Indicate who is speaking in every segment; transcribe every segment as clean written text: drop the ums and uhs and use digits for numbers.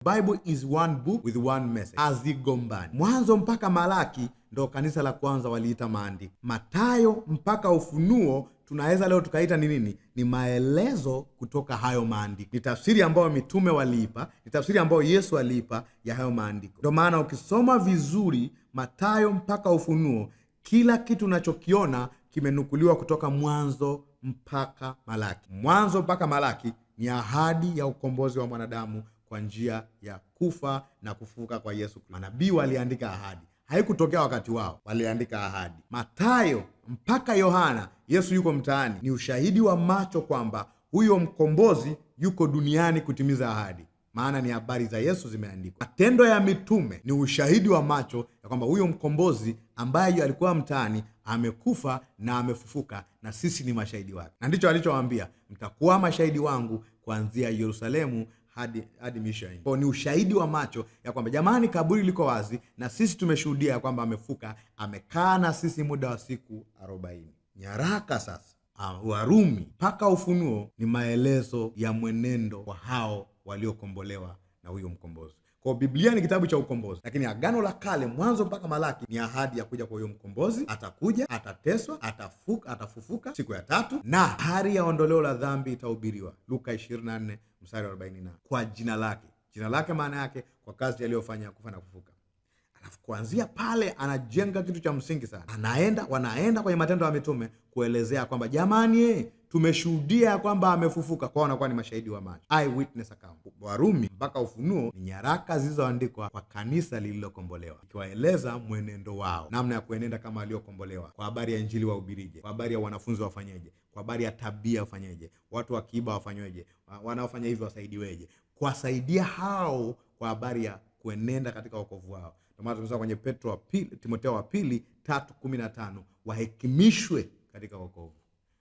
Speaker 1: Bible is one book with one message. Hazigombani. Mwanzo mpaka Malaki ndo kanisa la kwanza waliita maandiko. Mathayo mpaka Ufunuo tunaweza leo tukaita ni nini? Ni maelezo kutoka hayo maandiko. Ni tafsiri ambayo mitume waliipa, ni tafsiri ambayo Yesu aliipa ya hayo maandiko. Ndio maana ukisoma vizuri Mathayo mpaka Ufunuo, kila kitu unachokiona kimenukuliwa kutoka Mwanzo mpaka Malaki. Mwanzo mpaka Malaki ni ahadi ya ukombozi wa mwanadamu kwa njia ya kufa na kufufuka kwa Yesu. Manabii waliandika ahadi, haikutokea wakati wao, waliandika ahadi. Mathayo mpaka Yohana, Yesu yuko mtaani, ni ushahidi wa macho kwamba huyo mkombozi yuko duniani kutimiza ahadi, maana ni habari za Yesu zimeandikwa. Matendo ya Mitume ni ushahidi wa macho ya kwamba huyo mkombozi ambaye alikuwa mtaani amekufa na amefufuka, na sisi ni mashahidi wake. Na ndicho alichowaambia, mtakuwa mashahidi wangu kuanzia Yerusalemu hadi Misheni. Kwa ni ushahidi wa macho ya kwamba jamani, kaburi liko wazi na sisi tumeshuhudia ya kwamba amefuka, amekaa na sisi muda wa siku 40. Nyaraka sasa Warumi mpaka Ufunuo ni maelezo ya mwenendo wa hao waliokombolewa na huyo mkombozi. Kwa Biblia ni kitabu cha ukombozi, lakini Agano la Kale Mwanzo mpaka Malaki ni ahadi ya kuja kwa huyo mkombozi. Atakuja, atateswa, atafufuka siku ya tatu, na habari ya ondoleo la dhambi itahubiriwa. Luka 24 mstari wa 40, kwa jina lake. Jina lake maana yake kwa kazi aliyofanya kufa na kufufuka. Alafu kuanzia pale anajenga kitu cha msingi sana. Wanaenda kwenye Matendo ya Mitume kuelezea kwamba jamani, tumeshuhudia kwamba amefufuka. Kwa wanakuwa ni mashahidi wa macho, eyewitness account. Warumi mpaka Ufunuo ni nyaraka zilizoandikwa kwa kanisa lililokombolewa, ikiwaeleza mwenendo wao, namna ya kuenenda kama waliokombolewa, kwa habari ya injili wahubirije, kwa habari ya wanafunzi wafanyeje, kwa habari ya tabia wafanyeje, watu wakiiba wafanyweje, wanaofanya hivyo wasaidiweje, kuwasaidia hao kwa habari ya kuenenda katika wokovu wao. Ndio maana tunasema kwenye Timotheo wa pili 3:15, wahekimishwe katika wokovu,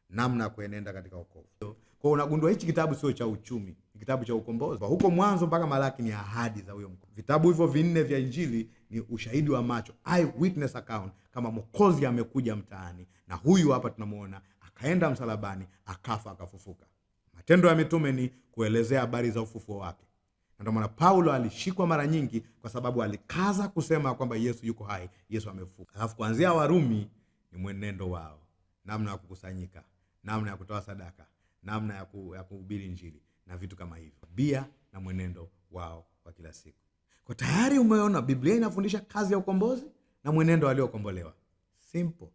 Speaker 1: namna ya kuenenda katika wokovu. Kwa unagundua hichi kitabu sio cha uchumi, ni kitabu cha ukombozi. Huko Mwanzo mpaka Malaki ni ahadi za huyo mkombozi. Vitabu hivyo vinne vya injili ni ushahidi wa macho, eyewitness account, kama Mwokozi amekuja mtaani, na huyu hapa tunamuona akaenda msalabani, akafa, akafufuka. Matendo ya Mitume ni kuelezea habari za ufufuo wake. Ndio maana Paulo alishikwa mara nyingi kwa sababu alikaza kusema kwamba Yesu yuko hai, Yesu amefufuka. Alafu kuanzia Warumi ni mwenendo wao, namna ya kukusanyika, namna ya kutoa sadaka, namna ya kuhubiri injili na vitu kama hivyo, tabia na mwenendo wao wa kila siku. Kwa tayari umeona Biblia inafundisha kazi ya ukombozi na mwenendo waliokombolewa. Simple.